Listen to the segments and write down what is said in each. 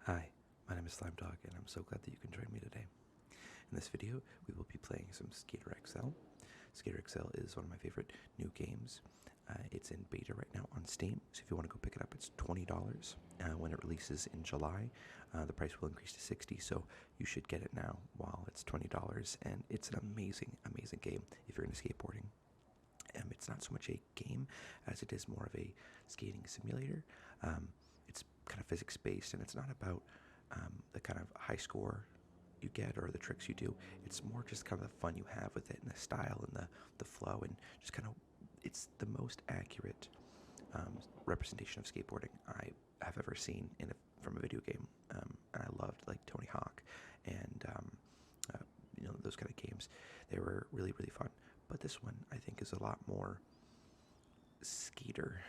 Hi, my name is Slimedog, and I'm so glad that you can join me today. In this video, we will be playing some Skater XL. Skater XL is one of my favorite new games. It's in beta right now on Steam, so if you want to go pick it up, it's $20. When it releases in July, the price will increase to $60, so you should get it now while it's $20, and it's an amazing, amazing game if you're into skateboarding. It's not so much a game as it is more of a skating simulator. It's kind of physics-based, and it's not about the kind of high score you get or the tricks you do. It's more just kind of the fun you have with it and the style and the flow, and just kind of, it's the most accurate representation of skateboarding I have ever seen from a video game. And I loved like Tony Hawk and those kind of games. They were really, really fun. But this one, I think, is a lot more skater,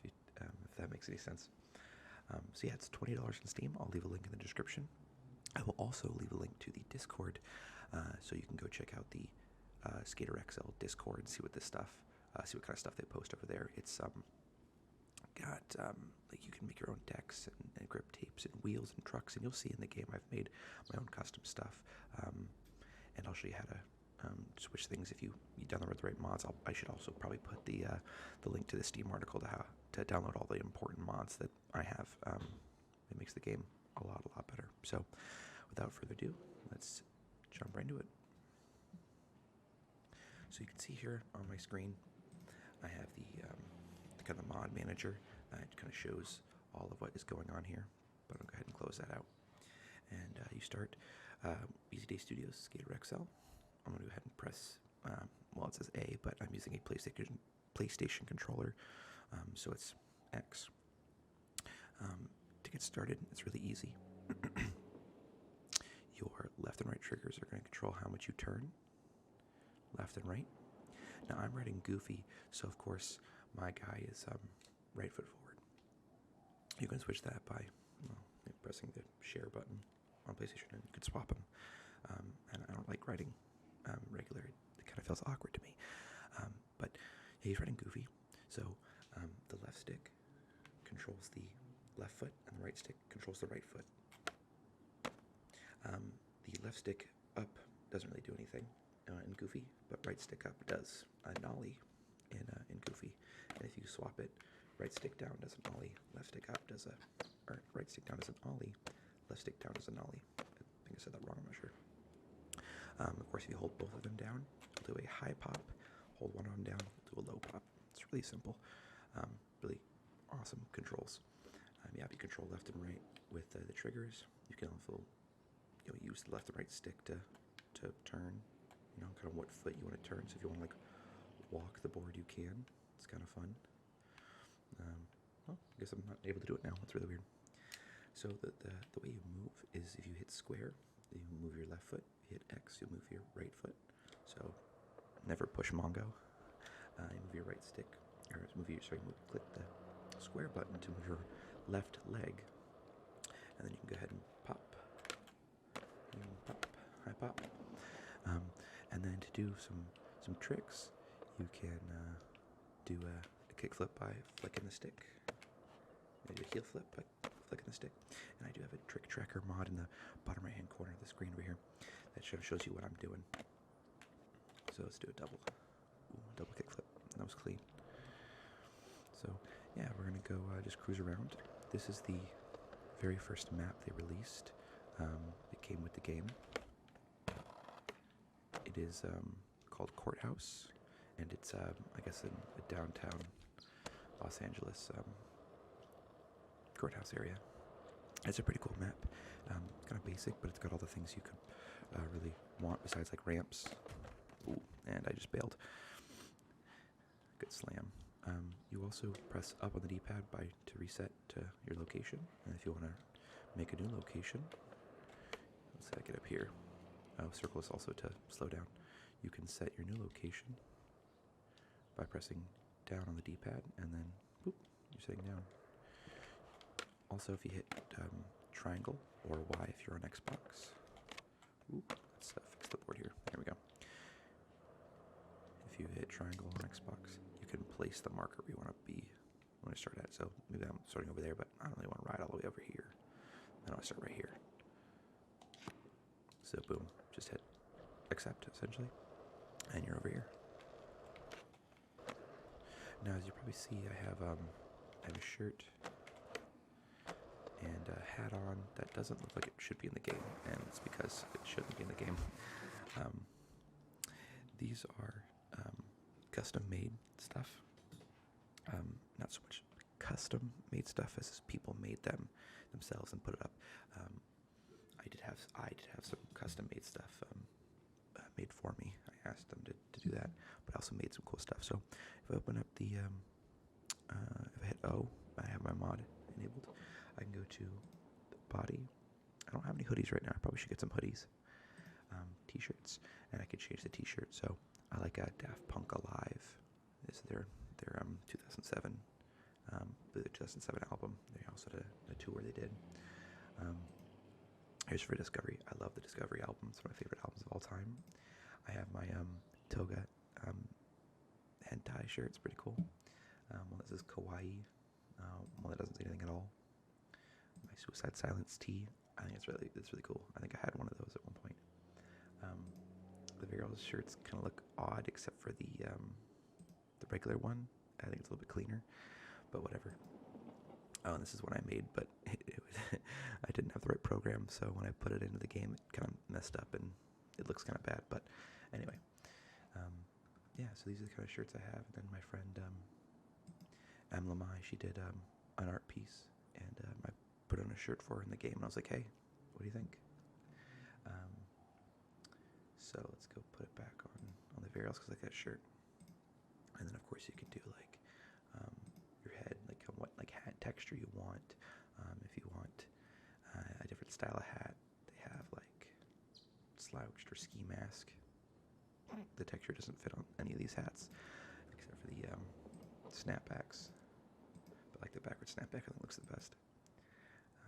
if that makes any sense. So yeah, it's $20 on Steam. I'll leave a link in the description. I will also leave a link to the Discord, so you can go check out the Skater XL Discord and see what see what kind of stuff they post over there. It's got like you can make your own decks and grip tapes and wheels and trucks, and you'll see in the game I've made my own custom stuff, and I'll show you how to switch things if you download the right mods. I should also probably put the link to the Steam article to download all the important mods that I have. It makes the game a lot better. So without further ado, let's jump right into it. So you can see here on my screen, I have the kind of mod manager. It kind of shows all of what is going on here, but I'll go ahead and close that out. And you start Easy Day Studios Skater XL. I'm going to go ahead and press, well, it says A, but I'm using a PlayStation controller, so it's X. To get started, it's really easy. Your left and right triggers are going to control how much you turn, left and right. Now I'm riding Goofy, so of course my guy is right foot forward. You can switch that by pressing the share button on PlayStation, and you can swap them. And I don't like riding regular. It kind of feels awkward to me. But yeah, he's riding Goofy, so the left stick controls the left foot, and the right stick controls the right foot. The left stick up doesn't really do anything in Goofy, but right stick up does a nollie in Goofy. And if you swap it, right stick down does an ollie, left stick up does right stick down does an ollie, left stick down does a nollie. I think I said that wrong, I'm not sure. Of course, if you hold both of them down, do a high pop, hold one of them down, do a low pop. It's really simple, really awesome controls. Yeah, if you control left and right with the triggers, you can also use the left and right stick to turn, kind of what foot you want to turn. So if you want to like walk the board, you can. It's kind of fun. Well, I guess I'm not able to do it now. It's really weird. So the way you move is if you hit square, you move your left foot. If you hit X, you'll move your right foot. So never push Mongo. You move your right stick, or click the square button to move your left leg, and then you can go ahead and pop, high pop. And then to do some tricks, you can do a kick flip by flicking the stick. Maybe a heel flip by flicking the stick. And I do have a trick tracker mod in the bottom right hand corner of the screen over here that shows you what I'm doing. So let's do a double kick flip. That was clean. So yeah, we're gonna go just cruise around. This is the very first map they released. It came with the game. It is called Courthouse, and it's I guess in a downtown Los Angeles courthouse area. It's a pretty cool map. Kind of basic, but it's got all the things you could really want besides like ramps. Ooh, and I just bailed. Good slam. You also press up on the D-pad to reset to your location, and if you want to make a new location, let's say I get up here. Circle is also to slow down. You can set your new location by pressing down on the D-pad, and then boop, you're sitting down. Also, if you hit triangle or Y if you're on Xbox. Ooh, let's fix the board here. There we go. If you hit triangle on Xbox, you can place the marker we want to start at. So maybe I'm starting over there, but I don't really want to ride all the way over here. I don't to start right here. So boom, just hit accept essentially, and you're over here. Now, as you probably see, I have a shirt and a hat on that doesn't look like it should be in the game, and it's because it shouldn't be in the game. These are custom-made stuff. Not so much custom-made stuff as people made them themselves and put it up. I did have some custom-made stuff made for me. I asked them to do that, but I also made some cool stuff. So if I open up the, if I hit O, I have my mod enabled. I can go to the body. I don't have any hoodies right now. I probably should get some hoodies. T-shirts, and I could change the T-shirt. So I like Daft Punk Alive. This is their 2007, the 2007 album. They also had a tour they did. Here's for Discovery. I love the Discovery album. It's one of my favorite albums of all time. I have my Toga hentai shirt. It's pretty cool. One that says kawaii. One that doesn't say anything at all. My Suicide Silence tee. I think it's really cool. I think I had one of those at one point. The Varials shirts kind of look odd, except for the regular one. I think it's a little bit cleaner, but whatever. Oh, and this is one I made, but I didn't have the right program, so when I put it into the game, it kind of messed up, and it looks kind of bad. But anyway, yeah. So these are the kind of shirts I have. And then my friend Em Lamai, she did an art piece, and I put on a shirt for her in the game, and I was like, hey, what do you think? So let's go put it back on the Varials because I like that shirt. And then of course you can do like your head, like what like hat texture you want. If you want a different style of hat, they have like slouched or ski mask. The texture doesn't fit on any of these hats except for the snapbacks. But like the backward snapback, I think looks the best.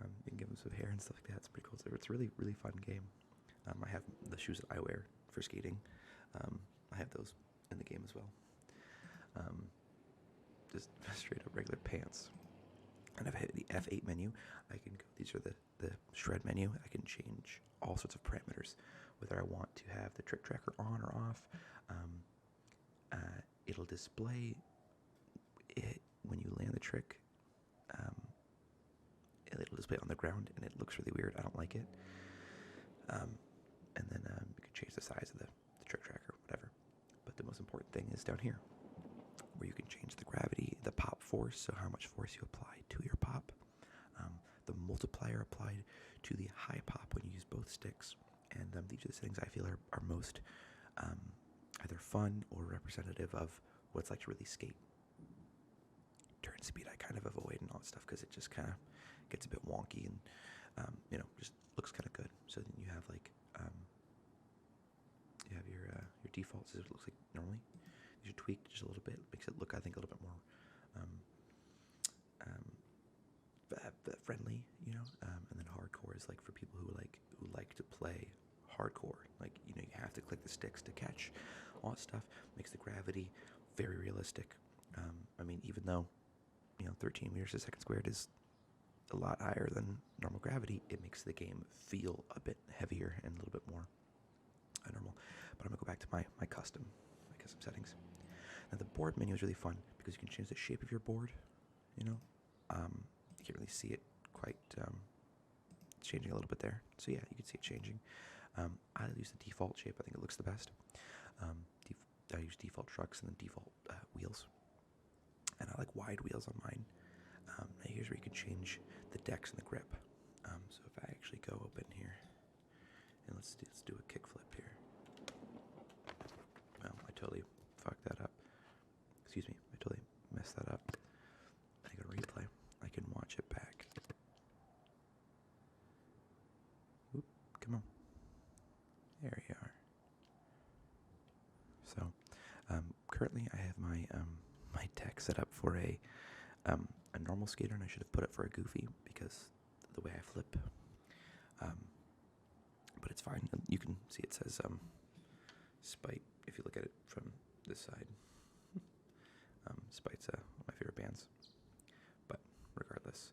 You can give them some hair and stuff like that. It's pretty cool. So it's a really, really fun game. I have the shoes that I wear for skating. I have those in the game as well. Just straight up regular pants. And if I hit the F8 menu, I can go, these are the shred menu. I can change all sorts of parameters, whether I want to have the trick tracker on or off. It'll display it when you land the trick. It'll display on the ground, and it looks really weird. I don't like it. And then you can change the size of the trick tracker, whatever. But the most important thing is down here, where you can change the gravity, the pop force, so how much force you apply to your pop, the multiplier applied to the high pop when you use both sticks, and these are the things I feel are most either fun or representative of what it's like to really skate. Turn speed I kind of avoid and all that stuff because it just kind of gets a bit wonky and just looks kind of good. So then you have like you have your defaults as it looks like normally. These are tweaked just a little bit, makes it look I think a little bit more friendly, and then hardcore is like for people who like to play hardcore. Like you have to click the sticks to catch all that stuff. Makes the gravity very realistic. I mean, even though 13 meters a second squared is a lot higher than normal gravity, it makes the game feel a bit heavier and a little bit more normal. But I'm gonna go back to my custom settings. Now the board menu is really fun because you can change the shape of your board. You can't really see it quite. It's changing a little bit there. So yeah, you can see it changing. I use the default shape. I think it looks the best. I use default trucks and then default wheels. And I like wide wheels on mine. Now here's where you can change the decks and the grip. So if I actually go open here, and let's do a kickflip here. Well, I totally fucked that up. Excuse me, I totally messed that up. I go to replay. I can watch it back. Oop, come on. There you are. So, currently I have my my deck set up for a normal skater, and I should have put it for a goofy because the way I flip. But it's fine. You can see it says Spite if you look at it from this side. Spite's one of my favorite bands. But regardless,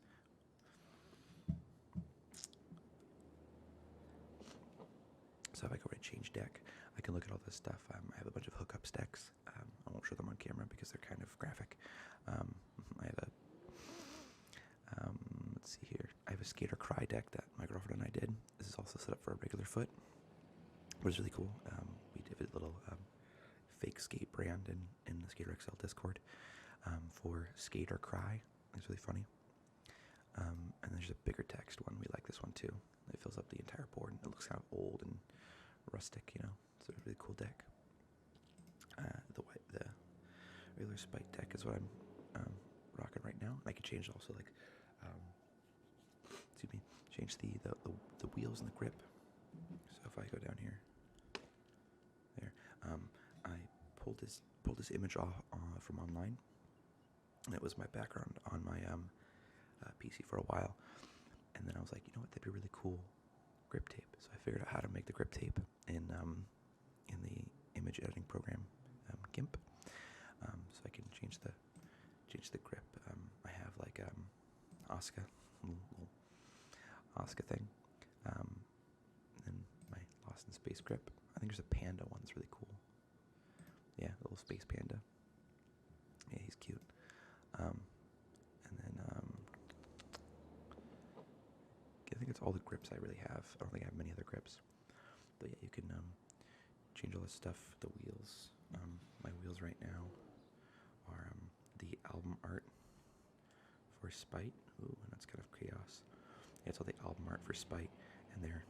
So if I go to change deck, I can look at all this stuff. I have a bunch of hookups decks. I won't show them on camera because they're kind of graphic. I have a, let's see here. I have a Skater Cry deck that my girlfriend and I did. This is also set up for a regular foot, which is really cool. We did a little fake skate brand in the Skater XL Discord for Skater Cry. It's really funny. And there's a bigger text one. We like this one too. It fills up the entire board. It looks kind of old and rustic, you know. It's a really cool deck. The regular spike deck is what I'm rocking right now. And I can change also like, excuse me, change the wheels and the grip. So if I go down here, there, I pulled this image off from online, and it was my background on my PC for a while. And then I was like, you know what, that'd be really cool grip tape. So I figured out how to make the grip tape in the image editing program GIMP. So I can change the grip. I have like Oscar, little Oscar thing. And then my Lost in Space grip. I think there's a panda one that's really cool. Yeah, a little space panda. Yeah, he's cute. And then I think it's all the grips I really have. I don't think I have many other grips. But yeah, you can change all this stuff. The wheels. My wheels right now are the album art for Spite. Ooh, and that's kind of chaos. Yeah, it's all the album art for Spite, and they're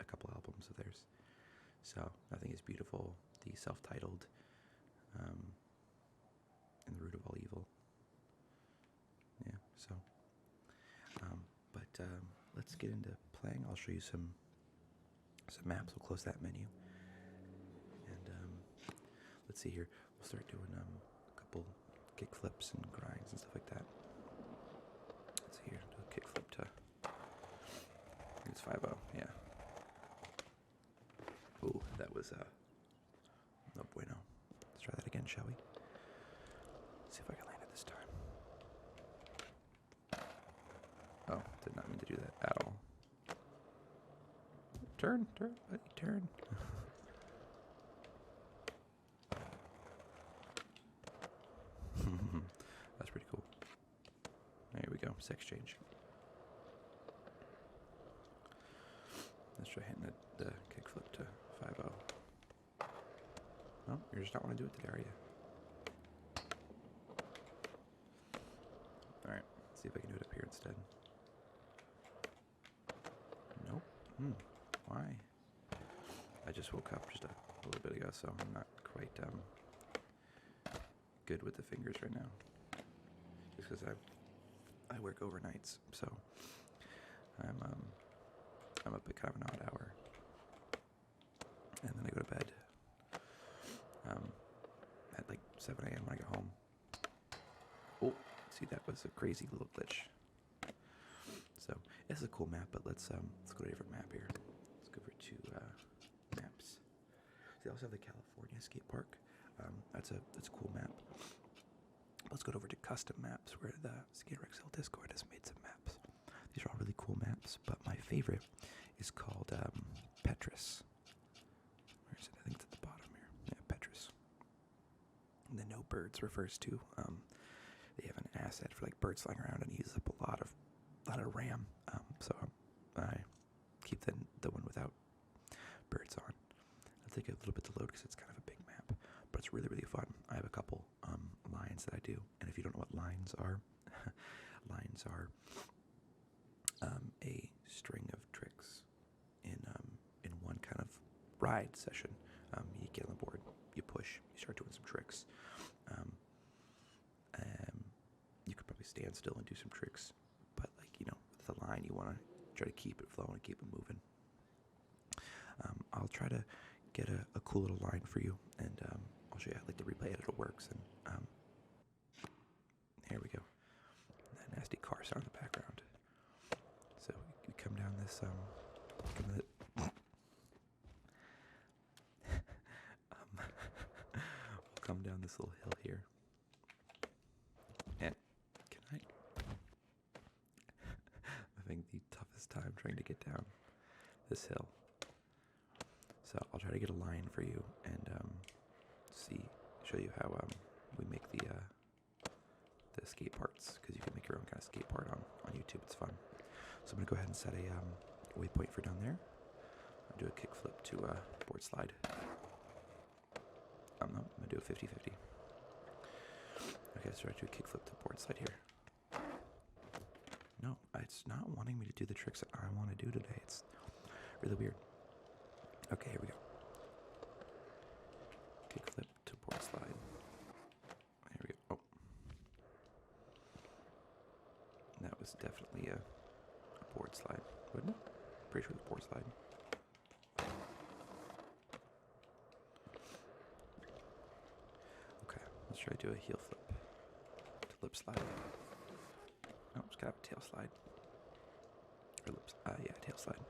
a couple albums of theirs. So Nothing is Beautiful, the self-titled, and The Root of All Evil. Yeah, so let's get into playing. I'll show you some maps. We'll close that menu, and let's see here. We'll start doing a couple kick flips and grinds and stuff like that. Let's see here. Do a kick flip to. I think it's 5-0. Yeah. Ooh, that was no bueno. Let's try that again, shall we? See if I can land it this time. Oh, did not mean to do that at all. Turn, buddy, turn. That's pretty cool. There we go, sex change. Let's try hitting the kickflip to 5-0. No, you're just not want to do it today, are you? Alright, let's see if I can do it up here instead. Nope. Why? I just woke up just a little bit ago, so I'm not quite good with the fingers right now. Just because I work overnights, so I'm up at kind of an odd hour, and then I go to bed at like 7 a.m. when I get home. Oh, see, that was a crazy little glitch. So it's a cool map, but let's go to a different map here. Let's go over to maps. They also have the California skate park. That's a cool map. Let's go over to custom maps, where the Skater XL Discord has made some maps. These are all really cool maps, but my favorite is called Petrus. Where is it? I think it's at the bottom here. Yeah, Petrus. And the no birds refers to they have an asset for like birds flying around, and he uses up a lot of RAM. So I keep the one without birds on. It'll take a little bit to load because it's kind of a big map, but it's really, really fun. I have a couple lines that I do, and if you don't know what lines are, lines are a string of tricks in one kind of ride session. You get on the board, you push, you start doing some tricks. You could probably stand still and do some tricks, but like, you know, with the line, you want to try to keep it flowing and keep it moving. I'll try to get a cool little line for you, and I'll show you how like the replay editor works. And here we go. That nasty car sound in the background. So we come down this we'll come down this little hill here, and can I? I'm having the toughest time trying to get down this hill. So I'll try to get a line for you and show you how we make the skate parts, because you can make your own kind of skate part on YouTube. It's fun. So I'm gonna go ahead and set a waypoint for down there. I'll do a kickflip to a board slide. No, I'm gonna do a 50-50. Okay, so I do a kickflip to board slide here. No, it's not wanting me to do the tricks that I want to do today. It's really weird. Okay, here we go. Kickflip to board slide. Here we go. Oh. That was definitely a board slide, wasn't it? Pretty sure it was board slide. Okay, let's try to do a heel flip to lip slide. Oh, it's got a tail slide. Or lips, yeah, tail slide.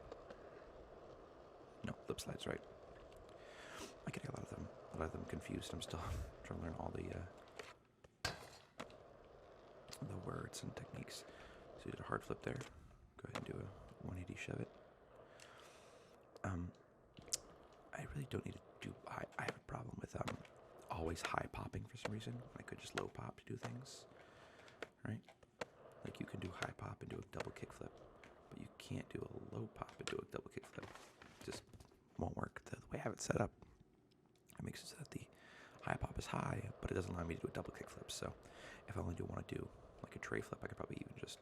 No, lip slide's right. I get a lot of them confused. I'm still trying to learn all the words and techniques. So you did a hard flip there. Go ahead and do a 180 shove it. I really don't need to do. I have a problem with always high popping for some reason. I could just low pop to do things, right? Like you can do high pop and do a double kick flip, but you can't do a low pop and do a double kick flip. It just won't work. The way I have it set up, it makes it so that the high pop is high, but it doesn't allow me to do a double kick flip. So if I only want to do like a tray flip, I could probably even just,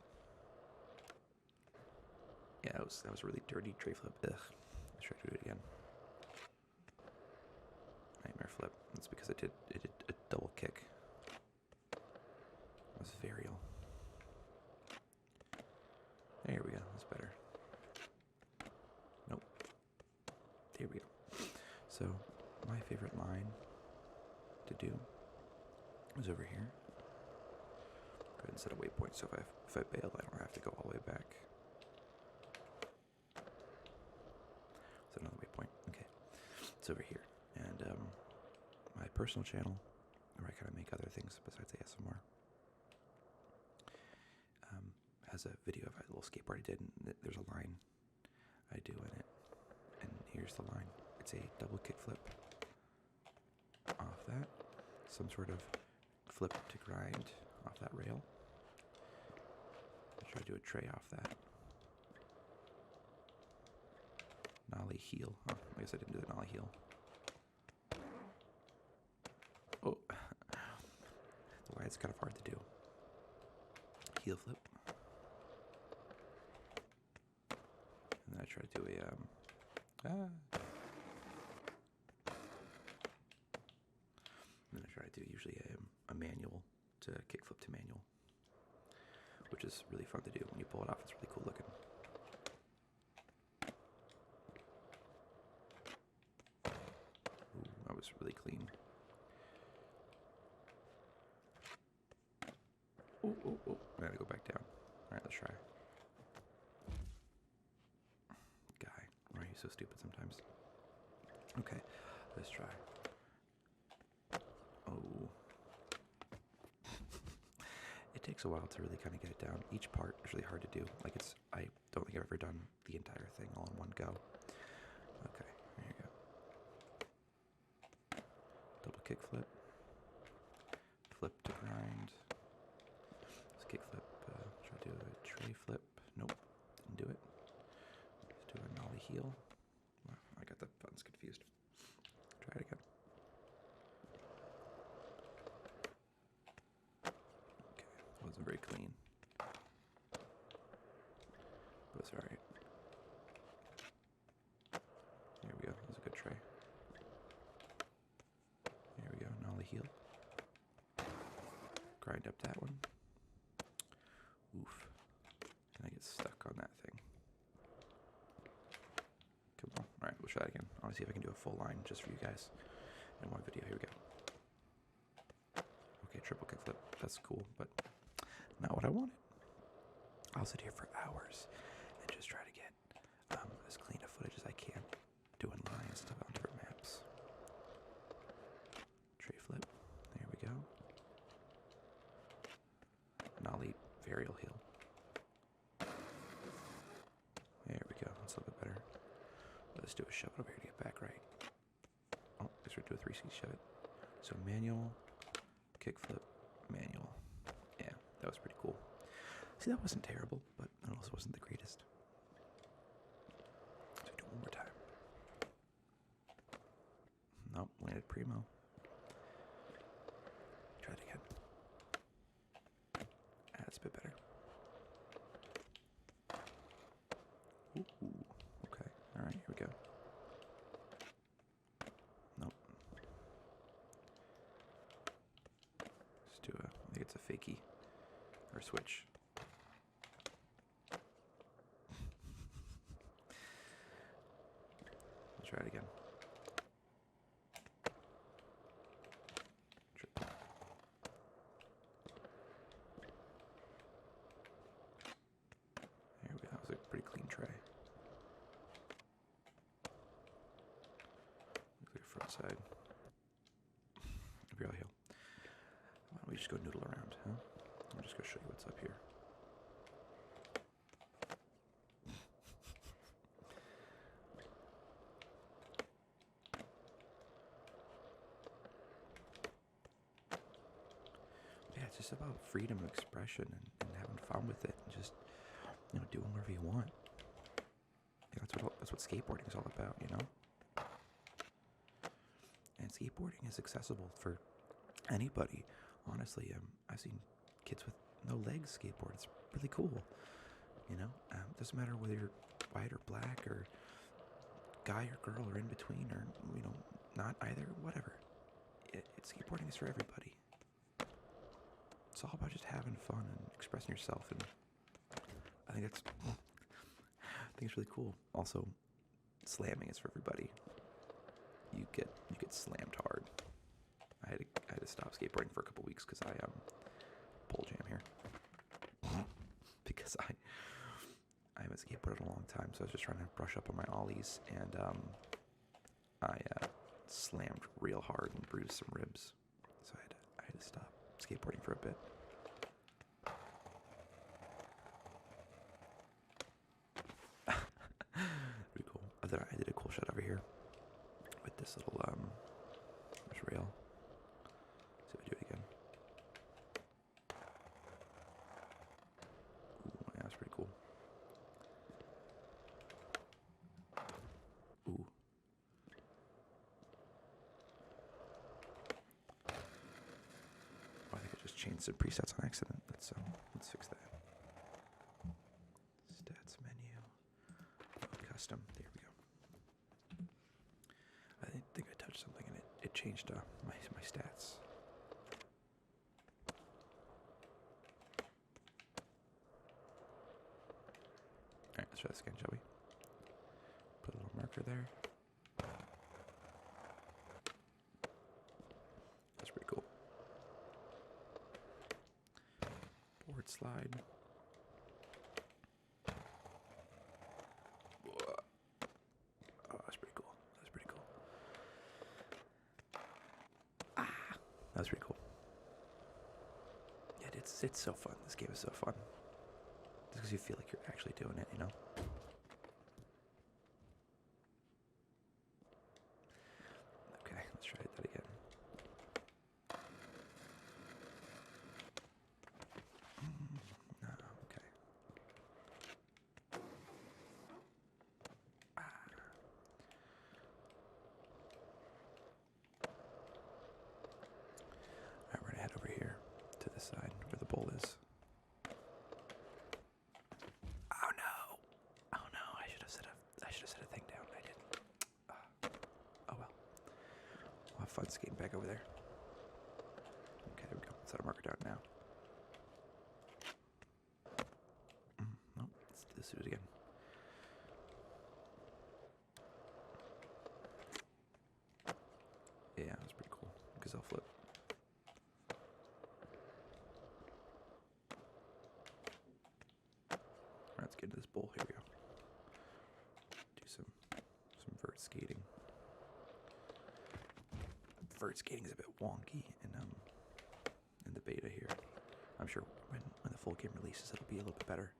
yeah, that was a really dirty tray flip. Ugh. Let's try to do it again. Nightmare flip. That's because it did a double kick. It was varial. There we go. That's better. Nope. There we go. So my favorite line to do is over here. Go ahead and set a waypoint, so if I bail, I don't have to go all the way back. Set another waypoint. Okay. It's over here. And my personal channel, where I kind of make other things besides ASMR, has a video of a little skateboard I did, and there's a line I do in it. And here's the line. It's a double kick flip off that, some sort of flip to grind off that rail. I'll try to do a tray off that. Nollie heel. Oh, I guess I didn't do the nollie heel. Oh, that's why it's kind of hard to do. Heel flip. And then I try to do and then I try to do usually a manual to kickflip to manual, which is really fun to do. When you pull it off, it's really cool looking. Ooh, that was really clean. Oh, oh, oh. I gotta go back down. Alright, let's try. Guy, why are you so stupid sometimes? Okay, let's try. Oh. It takes a while to really kind of get it down. Each part is really hard to do. Like I don't think I've ever done the entire thing all in one go. Okay, there you go. Double kick flip. Flip to grind. Kick flip, try to do a tray flip. Nope, didn't do it. Let's do a nollie heel. Wow, I got the buttons confused. Try it again. Okay, wasn't very clean. But it's alright. There we go, that was a good tray. There we go, nollie heel. Grind up that one. Oof. And I get stuck on that thing. Come on. Alright, we'll try that again. I want to see if I can do a full line just for you guys in one video. Here we go. Okay, triple kickflip. That's cool, but not what I wanted. I'll sit here for hours and just try to get as clean a footage as I can, doing lines and stuff on different maps. Tray flip. There we go. Nollie varial heel. There we go. That's a little bit better. Let's do a shove over here to get back right. do a 360 shove it. So manual, kickflip, manual. Yeah, that was pretty cool. See, that wasn't terrible, but it also wasn't the greatest. So do it one more time. Nope, landed primo. Try it again. That's a bit better. Ooh, okay. Alright, here we go. Nope. Let's do I think it's a fakie. Or switch. Let's try it again. There we go. That was a pretty clean try. Looks like a front side. Real heel. Why don't we just go noodle around, huh? I'm just gonna show you what's up here. Yeah, it's just about freedom of expression and having fun with it, and just doing whatever you want. That's what skateboarding is all about, And skateboarding is accessible for anybody. Honestly, I've seen kids with no legs skateboard. It's really cool. Doesn't matter whether you're white or black or guy or girl or in between or not either. Whatever. Skateboarding is for everybody. It's all about just having fun and expressing yourself, and I think it's really cool. Also, slamming is for everybody. You get slammed hard. I had to stop skateboarding for a couple weeks because I pole jam here because I haven't skateboarded in a long time, so I was just trying to brush up on my ollies, and I slammed real hard and bruised some ribs, so I had to stop skateboarding for a bit. Pretty cool. I did a cool shot over here with this little rail. See if I do it again. Ooh, yeah, that's pretty cool. Ooh. I think I just changed some presets on accident. Let's fix that. Stats menu. Custom. There we go. I think I touched something and it changed my stats. Alright, let's try this again, shall we? Put a little marker there. That's pretty cool. Board slide. That was pretty cool. Yeah, it's so fun. This game is so fun. Just because you feel like you're actually doing it, Okay, let's try that again. No, okay. Alright, we're gonna head over here to the side where the bowl is. Oh no! Oh no! I should have set a thing down. I didn't. Oh well. We'll have fun skating back over there. Okay, there we go. Set a marker down now. Nope. Let's do it again. Yeah, that's pretty cool. Gazelle flip. Alright, let's get into this bowl. Here we go. Do some vert skating. Vert skating is a bit wonky in the beta here. I'm sure when the full game releases, it'll be a little bit better.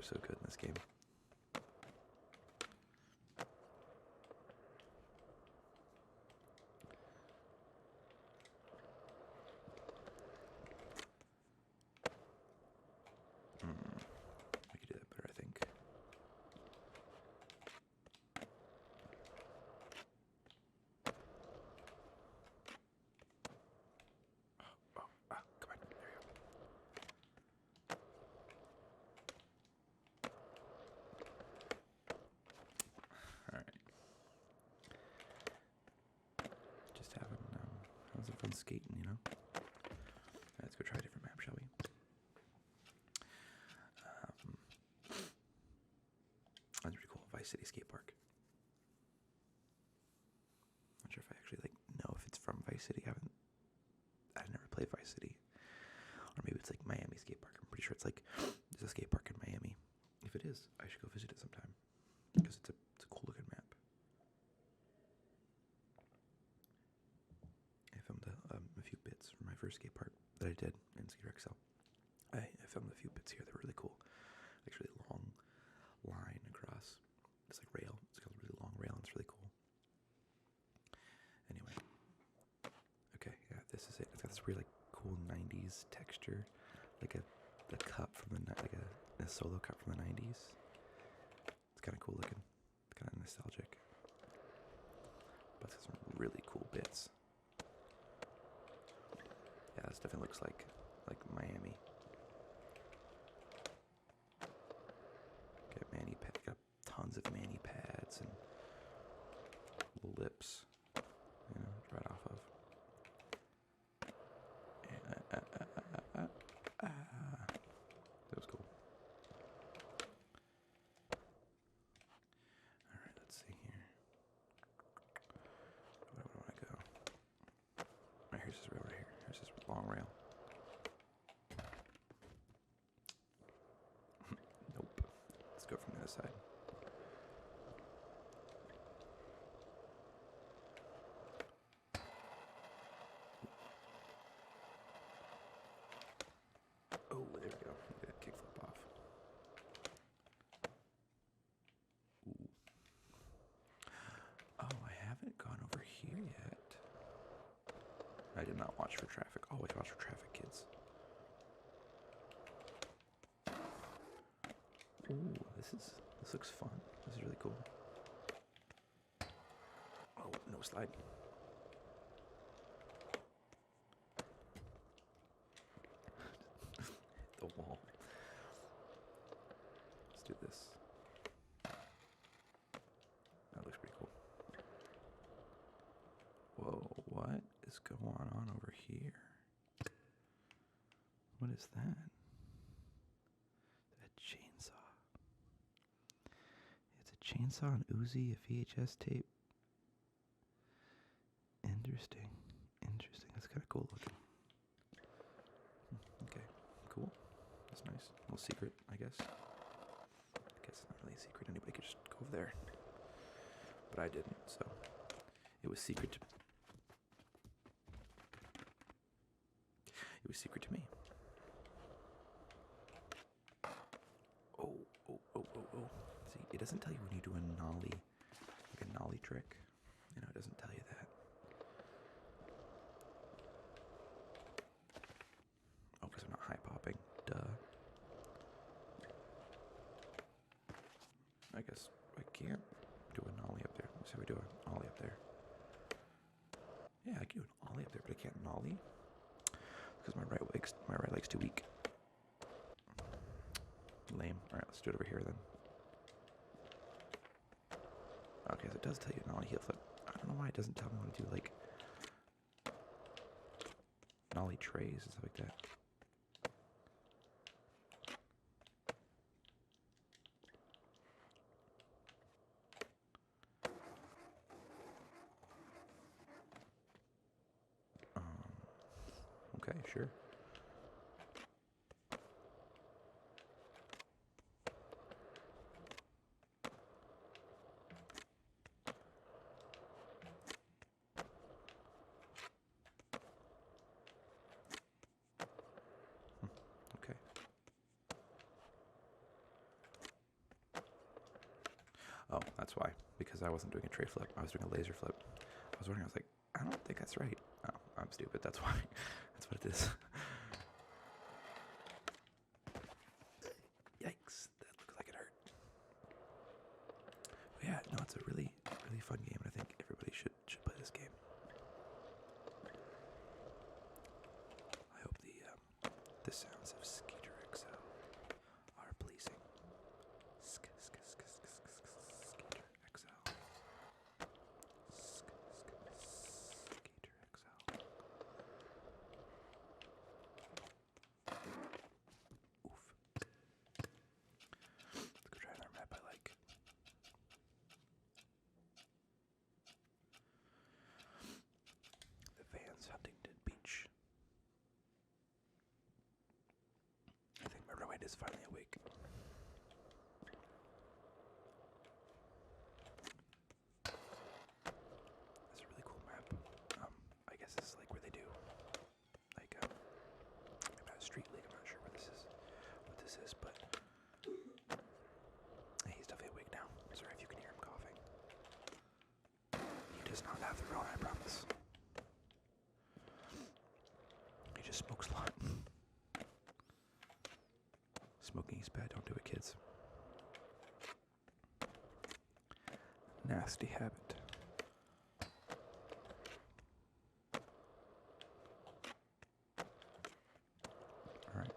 are so good in this game. I could do that better, I think. Come on, there you go. Alright. Just having some fun skating, you know? Let's go try a different map, shall we? That's pretty cool. Vice City Skate Park. Not sure if I actually know if it's from Vice City. I've never played Vice City. Or maybe it's like Miami Skate Park. I'm pretty sure it's there's a skate park in Miami. If it is, I should go visit it sometime. Because it's a cool looking map. I filmed a few bits from my first skate park that I did in Skater XL. I filmed a few bits here that were really cool. Like really long line across. It's like rail. It's got a really long rail and it's really cool. Anyway. Okay, yeah, this is it. It's got this really cool 90s texture. Like a cup from a solo cup from the 90s. It's kind of cool looking. It's kind of nostalgic. But it's got some really cool bits. Yeah, this definitely looks like Miami. Got tons of mani pads and lips, right off of. That was cool. Alright, let's see here. Where do I want to go? Alright, here's this rail right here. Here's this long rail. Nope. Let's go from the other side. Oh, there we go. Look at that kickflip off. Ooh. Oh, I haven't gone over here yet. I did not watch for traffic. Always watch for traffic, kids. Ooh, this looks fun. This is really cool. Oh, no slide. The wall. Let's do this. That looks pretty cool. Whoa, what is going on over here? What is that? A chainsaw. It's a chainsaw, an Uzi, a VHS tape. Interesting. That's kind of cool looking. Okay, cool. That's nice. A little secret, I guess. I guess it's not really a secret. Anybody could just go over there. But I didn't, so it was secret to me. Oh. See, it doesn't tell you when you do a nollie, like a nollie trick. It doesn't tell you that. Oh, because I'm not high popping. Duh. I guess I can't do a nollie up there. Let's see if we do an ollie up there. Yeah, I can do an ollie up there, but I can't nollie. Because my right leg's too weak. Lame. Alright, let's do it over here then. Okay, so it does tell you nollie heel flip. I don't know why it doesn't tell me what to do, like nollie trays and stuff like that. Okay, sure. Okay. Oh, that's why. Because I wasn't doing a tray flip. I was doing a laser flip. I was wondering, I was like, I don't think that's right. Oh, I'm stupid. That's why. That's what it is. Yikes. That looks like it hurt. But yeah, no, it's a really, really fun game, and I think everybody should play this game. I hope the sounds of Skater XL are pleasing. Skater XL. Skater XL. Oof. Let's go try another map I like. The Vans Huntington Beach. I think my roommate is finally awake. It's a really cool map. I guess this is like where they do like maybe not a street league. I'm not sure what this is, but he's definitely awake now. Sorry if you can hear him coughing. He does not have the Rona, I promise. He just smokes a lot. Smoking is bad. Don't do it, kids. Nasty habit. All right.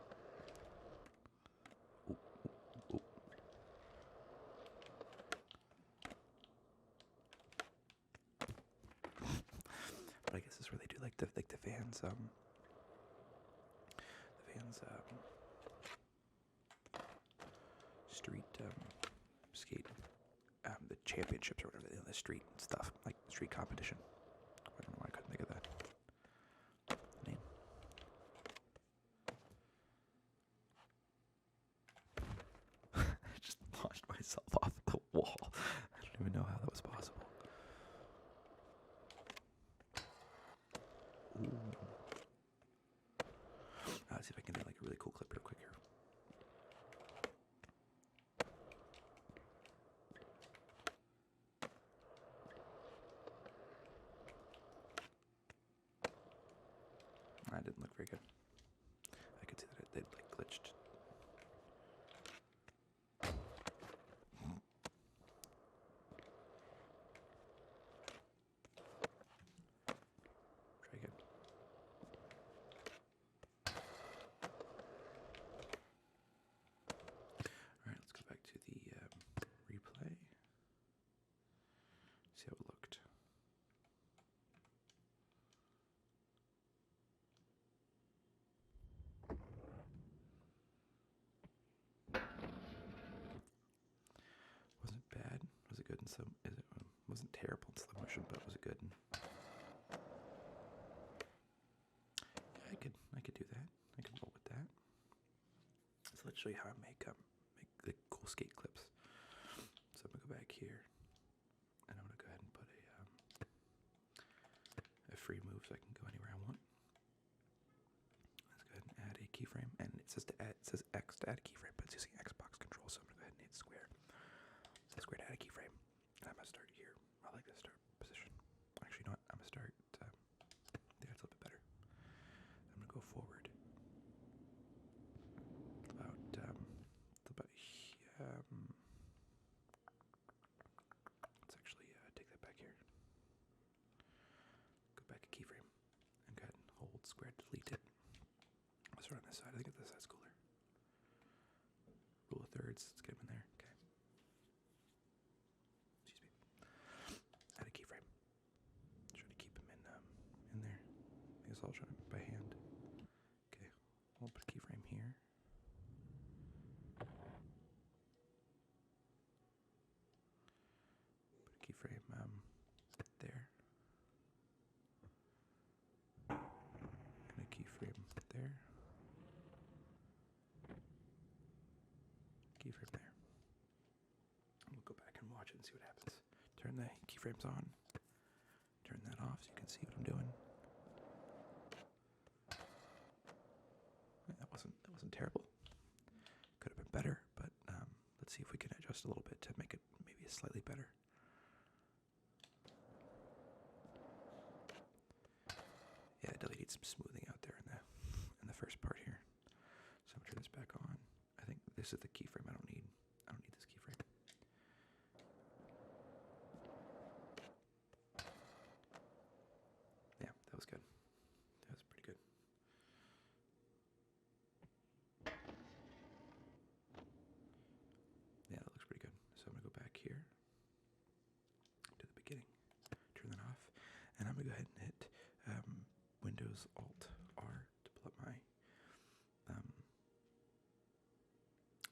Ooh, ooh, ooh. But I guess this is where they do like the Vans street skate the championships or whatever, the street stuff, like street competition. I don't know why I couldn't think of that name. I just launched myself off the wall. I don't even know how that was possible. Ooh. Let's see if I can do like a really cool clip real quick here. That didn't look very good. I could see that it like glitched. Try again. Alright, let's go back to the replay. See how it looked. Wasn't bad. Was it good in some? Wasn't terrible in slow motion, but was it good? Yeah, I could do that. I could roll with that. So let's show you how I make the cool skate clips. So I'm gonna go back here, and I'm gonna go ahead and put a free move so I can go anywhere I want. Let's go ahead and add a keyframe, and it says X to add a keyframe, but it's using Xbox control, so I'm gonna go ahead and hit square. It says square to add a keyframe, and I'm gonna start here. I like the start position. Actually, you know what? I'm gonna start. Yeah, it's a little bit better. I'm gonna go forward. About let's actually take that back here. Go back a keyframe, and go ahead and hold square to delete it. Let's start on this side. I think this side's cooler. Rule of thirds. Let's get them in there. Okay. Excuse me. Add a keyframe. Try to keep them in there. I guess I'll try it by hand. Okay. I'll put a keyframe here. Put a keyframe there. And a keyframe there. Keyframe there. We'll go back and watch it and see what happens. Turn the keyframes on. Turn that off so you can see what I'm doing. That wasn't terrible. Could have been better, but let's see if we can adjust a little bit to make it maybe is slightly better. Yeah, I definitely need some smoothing out there in the first part here. So I'm gonna turn this back on. I think this is the keyframe I don't need. I don't need this keyframe. Yeah, that was good. That was pretty good. Yeah, that looks pretty good. So I'm gonna go back here to the beginning, turn that off, and I'm gonna go ahead and hit Windows Alt R to pull up my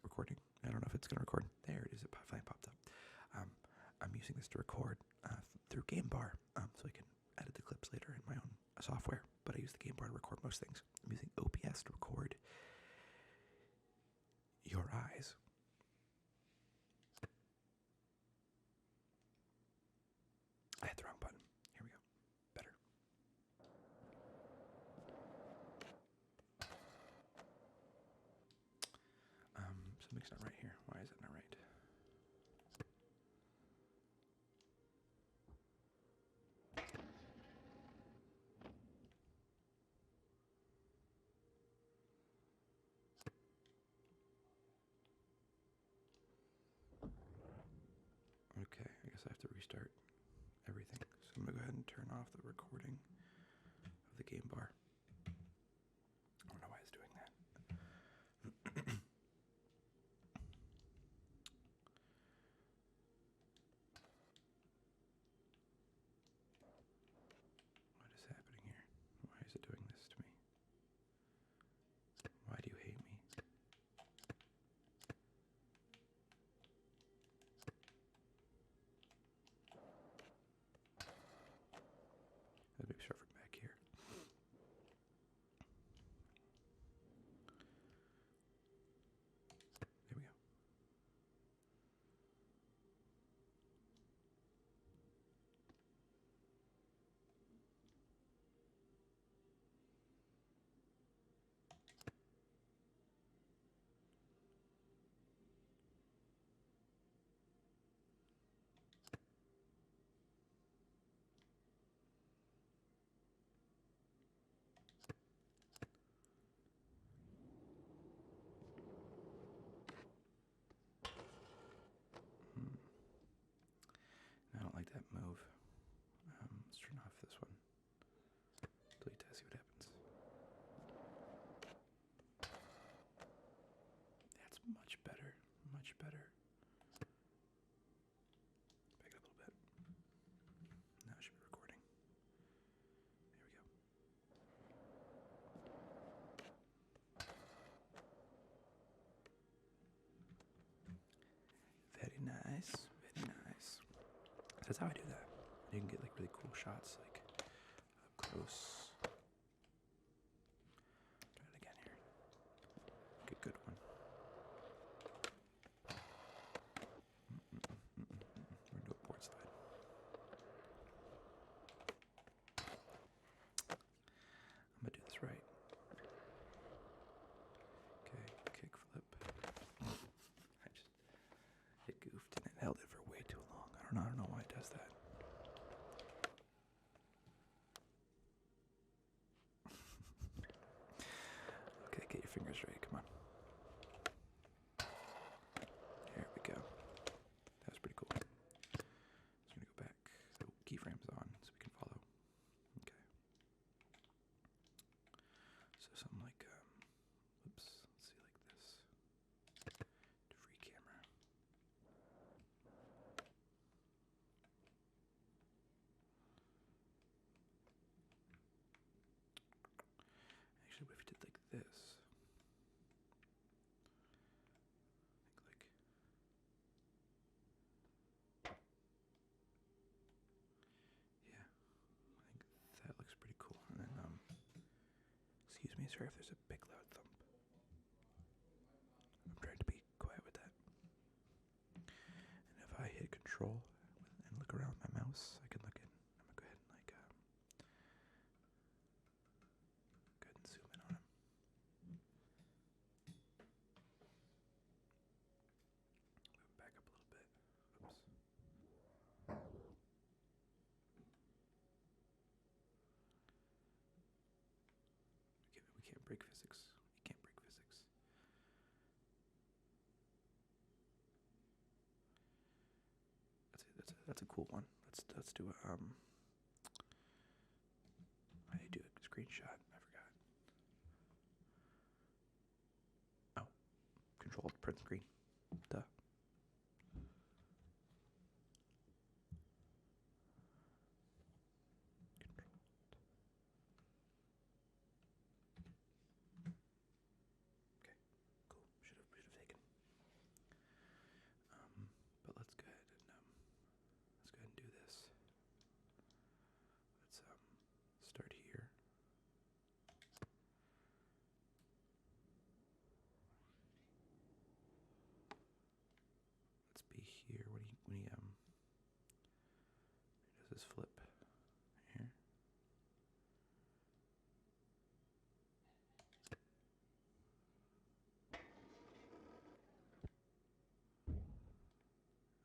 recording. I don't know if it's gonna record. There it is. It finally popped up. I'm using this to record through Game Bar, so I can edit the clips later in my own software. But I use the Game Bar to record most things. I'm using OBS to record your eyes. I hit the wrong button. Here we go. Better. Something's not right here. Why is it not right? Okay, I guess I have to restart everything. So I'm gonna go ahead and turn off the recording of the Game Bar. I don't know why it's doing that. What is happening here? Why is it doing this to me? Why do you hate me? Let's make sure from back here. There we go. I don't like that move. Let's turn off this one. Delete that, see what happens. That's much better. Much better. Back it up a little bit. Now it should be recording. There we go. Very nice. Very nice. That's how I do that. You can get like really cool shots, like up close. Try it again here. Get a good one. We're gonna do a board slide. I'm gonna do this right. Okay, kick flip. It goofed and it held it for way too long. I don't know why it does that. Okay, get your fingers ready. Come on. There we go. That was pretty cool. Just gonna go back. Oh, keyframes on so we can follow. Okay. So something like oops. Let's see, like this. To free camera. Actually, what if you did like this? I think like. Yeah, I think that looks pretty cool. And then, excuse me, sorry if there's a big loud thump. I'm trying to be quiet with that. And if I hit Control and look around my mouse, I can look in. I'm gonna go ahead and like go ahead and zoom in on him. Move him back up a little bit. Oops. We can't break physics. We can't break physics. That's a cool one. Let's do a how do you do a screenshot? I forgot. Oh, Control print screen. Duh. Okay, cool. Should have taken. But let's go ahead and do this. Let's start here. Let's be here when he does his flip here.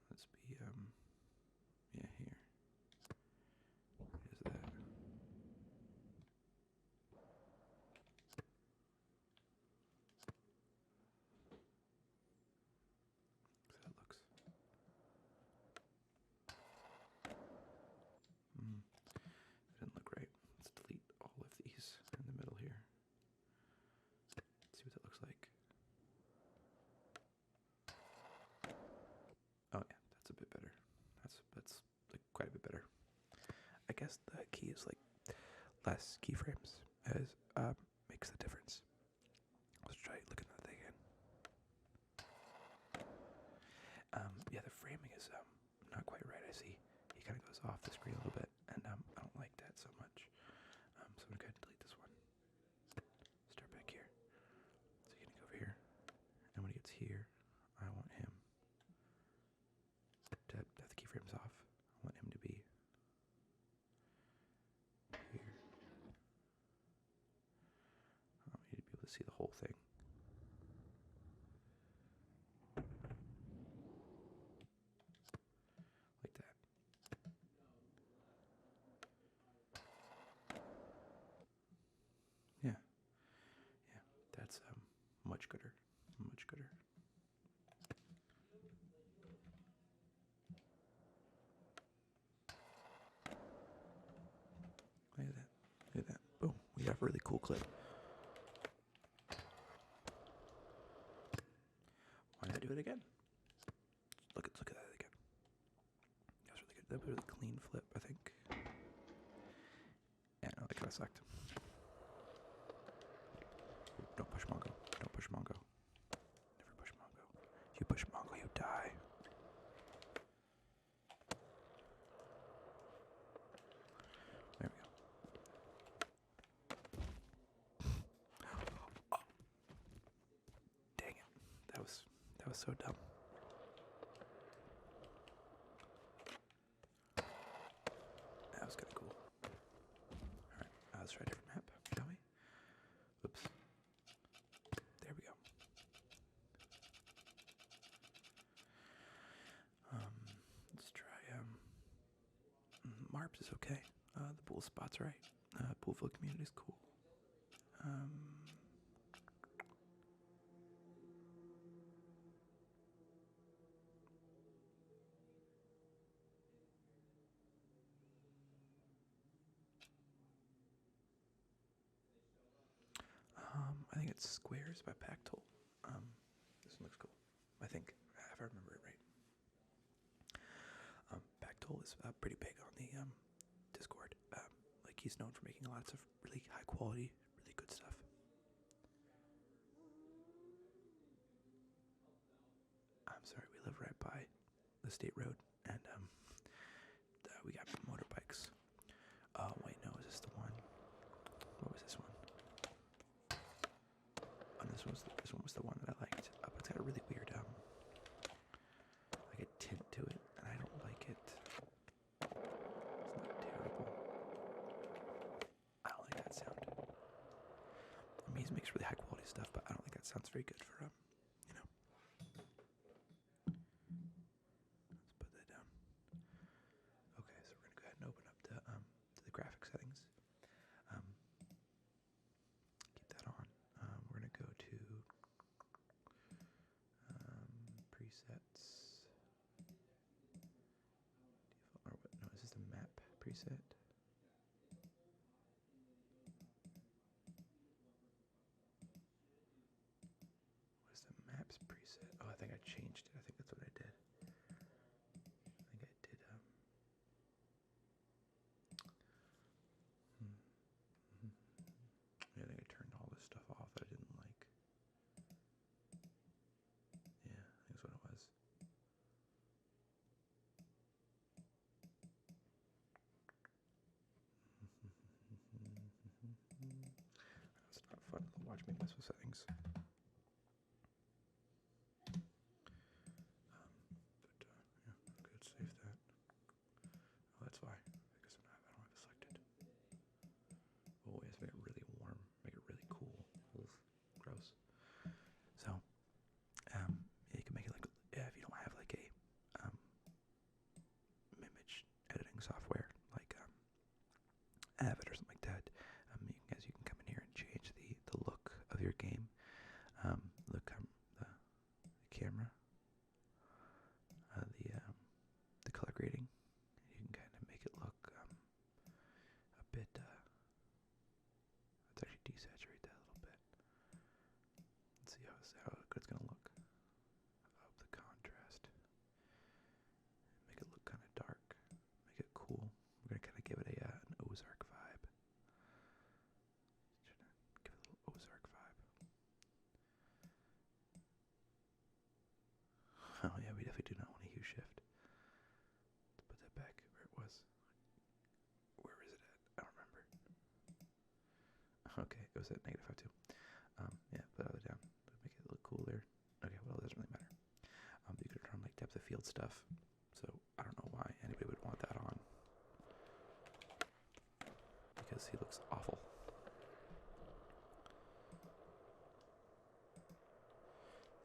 Let's be yeah, here. Is that? So that looks. It didn't look right. Let's delete all of these in the middle here. Let's see what that looks like. Oh yeah, that's a bit better. That's like quite a bit better. I guess the key is like less keyframes as makes the difference. Let's try looking at that again. Yeah, the framing is not quite right. I see he kind of goes off the screen a little bit, and I don't like that so much. So I'm gonna go ahead and delete this one. Start back here. So he's gonna go over here, and when he gets here, I want him to have the keyframes off. I want him to be here. I want you to be able to see the whole thing. Like that. Yeah. Yeah. That's much gooder. Much gooder. Look at that. Look at that. Boom. We have a really cool clip. Why not do it again? Look at that again. That was really good. That was a really clean flip, I think. Yeah, no, that kind of sucked. Don't push Mongo. Don't push Mongo. Never push Mongo. If you push Mongo, you die. There we go. Oh. Dang it. That was so dumb. That was kind of cool. Alright, let's try a different map, shall we? Oops. There we go. Let's try, Marps is okay. The pool spot's right. Poolville community is cool. I think it's Squares by Pactol. This one looks cool. I think, if I remember it right. Pactol is pretty big on the Discord. Like he's known for making lots of really high quality, really good stuff. I'm sorry, we live right by the state road, and we got motorbikes. Oh wait, no, is this the one? What was this one? Oh, this one was the one that I liked. It's got a really weird like a tint to it, and I don't like it. It's not terrible. I don't like that sound. I mean, he makes really high quality stuff, but I don't think that sounds very good for you know. Let's put that down. Okay, so we're gonna go ahead and open up to the graphic settings. Keep that on. preset. What is the maps preset? Oh, I think I changed it. I think that's what I did. I think I did, yeah, I think I turned all this stuff off that I didn't like. Yeah, I think that's what it was. It's not fun to watch me mess with settings. Yeah, good, save that. Oh, that's why. Because I don't have it selected. Oh, we have to make it really warm, make it really cool. Ugh, gross. So, yeah, you can make it like, if you don't have like a image editing software like Avid or something like that, you can come in here and change the look of your game. The camera, the color grading. You can kind of make it look a bit. Let's actually desaturate that a little bit. Let's see how good it's gonna look. Up the contrast. Make it look kind of dark. Make it cool. We're gonna kind of give it an Ozark vibe. Give it a little Ozark vibe. Oh yeah, we definitely do not want to hue shift. Let's put that back where it was. Where is it at? I don't remember. Okay, it was at -5 too. Yeah, put it down. Make it look cool there. Okay, well, it doesn't really matter. You could turn on like depth of field stuff. So I don't know why anybody would want that on. Because he looks awful.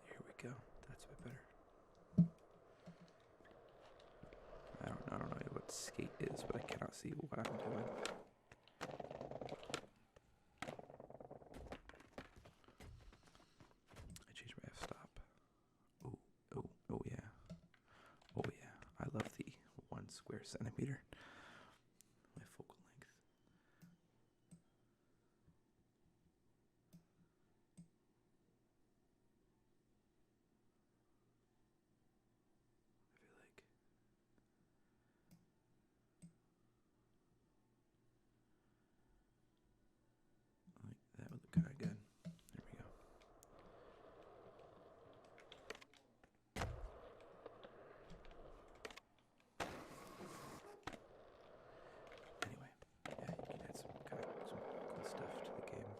Here we go. That's a bit better. I don't know what skate is, but I cannot see what I'm doing. I changed my f-stop. Oh yeah. Oh yeah. I love the 1 square centimeter. My focal length. I feel like that would look kind of good. There we go. Anyway, yeah, you can add some cool stuff to the game.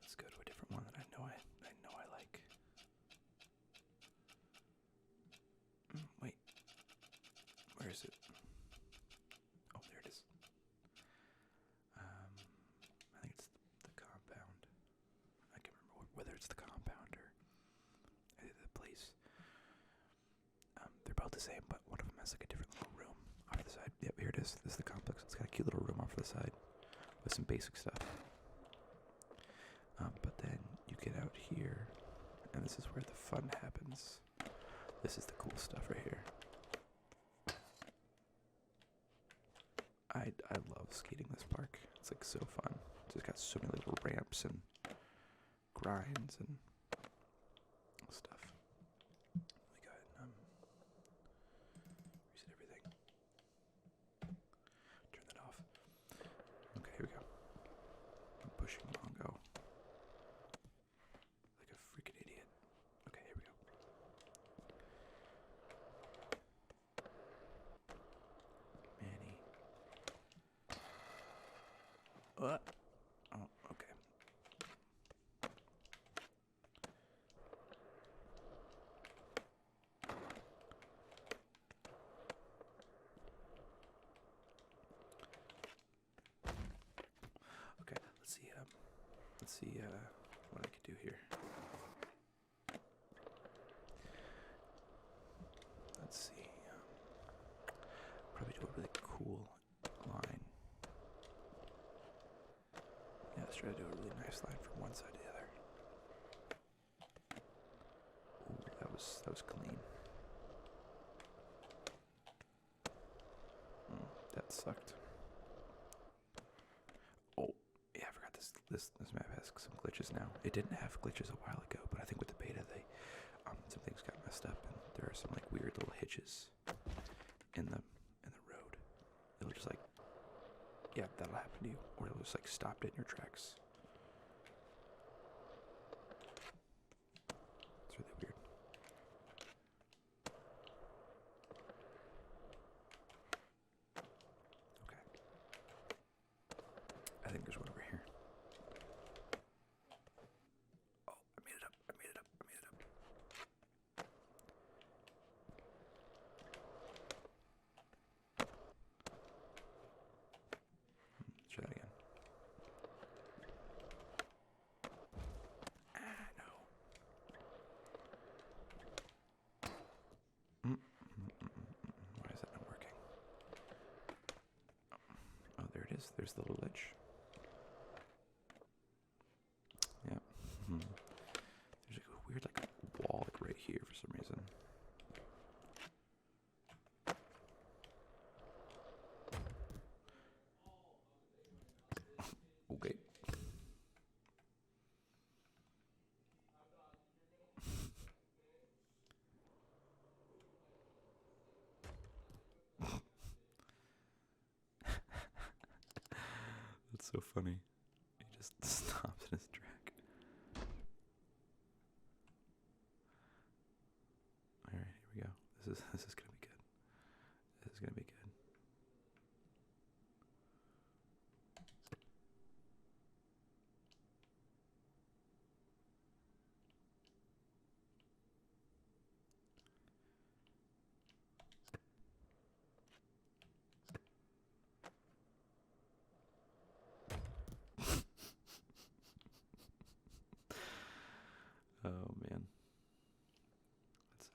Let's go to a different one that I know I like. Wait, where is it? Oh, there it is. I think it's the compound. I can't remember whether it's the compound or the place. They're both the same, but one of them has like a different little room off to the side. Yep, here it is. This is the complex. It's got a cute little room off to the side with some basic stuff. But then you get out here, and this is where the fun happens. This is the cool stuff right here. I love skating this park. It's like so fun. It's just got so many little ramps and grinds and stuff. We go ahead and reset everything. Turn that off. Okay, here we go. I'm pushing Mongo like a freaking idiot. Okay, here we go. Manny. Oh, okay. Okay, let's see what I could do here. Let's see. Probably do a really cool line. Yeah, let's try to do a really nice line from one side to the other. Ooh, that was clean. That sucked. Oh, yeah, I forgot this map has some glitches now. It didn't have glitches a while ago, but I think with the beta they some things got messed up, and there are some like weird little hitches in the road. It'll just like, yeah, that'll happen to you, or it'll just like stop dead in your tracks. It's really weird. Okay. I think there's one over here. Oh, I made it up. I made it up. I made it up. Try that again. No. Why is that not working? Oh, there it is. There's the little ledge. Yeah. There's like a weird like wall like right here for some reason. Okay. That's so funny. He just stops in his track. All right, here we go. This is gonna be good. This is gonna be good. Oh man. Let's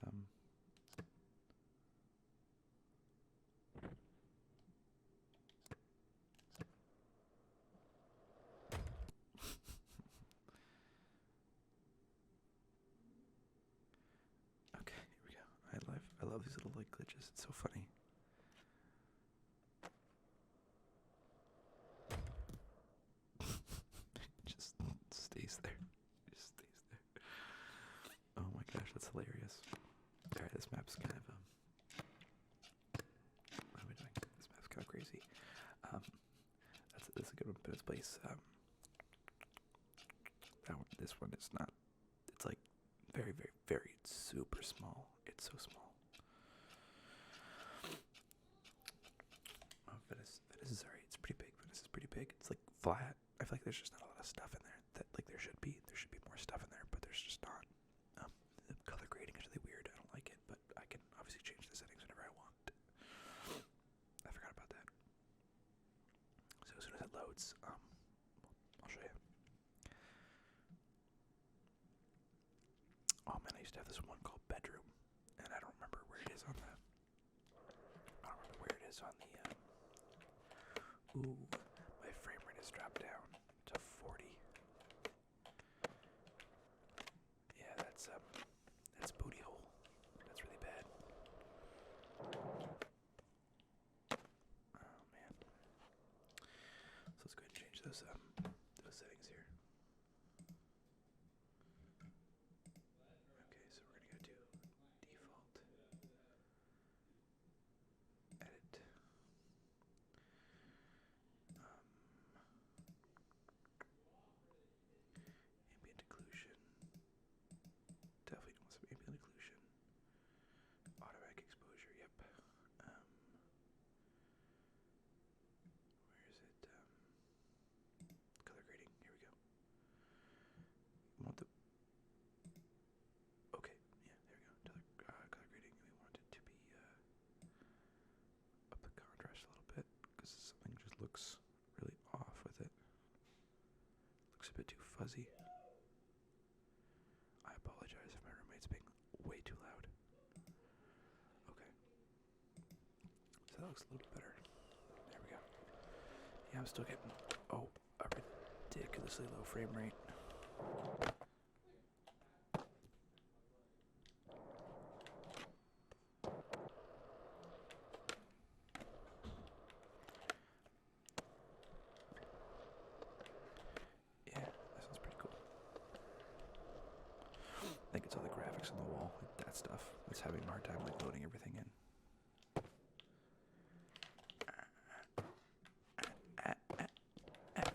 Okay, here we go. I love these little like glitches. It's so funny. Just stays there. Just stays there. Oh my gosh, that's hilarious. Alright, this map's kind of what am I doing? This map's kind of crazy. That's a good one, but it's place. This one is not. It's like very, very, very super small. It's so small. Oh, Venice is alright. It's pretty big. Venice is pretty big. It's like flat. I feel like there's just not a lot of stuff in there that like there should be. There should be more stuff in there, but there's just not. The color grading is really weird. I don't like it, but I can obviously change the settings whenever I want. I forgot about that. So as soon as it loads, I'll show you. Oh man, I used to have this one called Bedroom, and I don't remember where it is on the. I don't remember where it is on the. Ooh, my frame rate has dropped down to 40. Yeah, that's booty hole. That's really bad. Oh man. So let's go ahead and change those settings here. Okay, so we're gonna go to default, edit, ambient occlusion. Definitely want some ambient occlusion. Automatic exposure. Yep. Where is it? Color grading. Here we go. We want the. Okay. Yeah. There we go. Color grading. We want it to be up the contrast a little bit because something just looks really off with it. Looks a bit too fuzzy. I apologize if my roommate's being way too loud. Okay. So that looks a little bit better. There we go. Yeah, I'm still getting, a ridiculously low frame rate. that stuff that's having a hard time like loading everything in.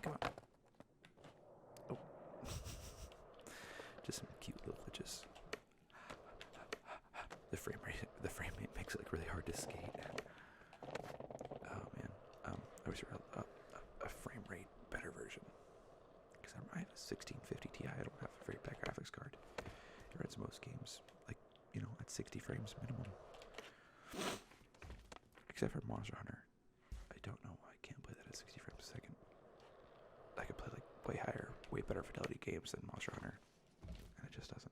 Come on. Oh. Just some cute little glitches. The frame rate makes it like really hard to skate. Oh man. I wish there were a frame rate better version. Because I have a 1650 Ti. I don't have a very bad graphics card. It runs most games like, you know, at 60 frames minimum. Except for Monster Hunter. I don't know why I can't play that at 60 frames a second. I could play like way higher, way better fidelity games than Monster Hunter. And it just doesn't.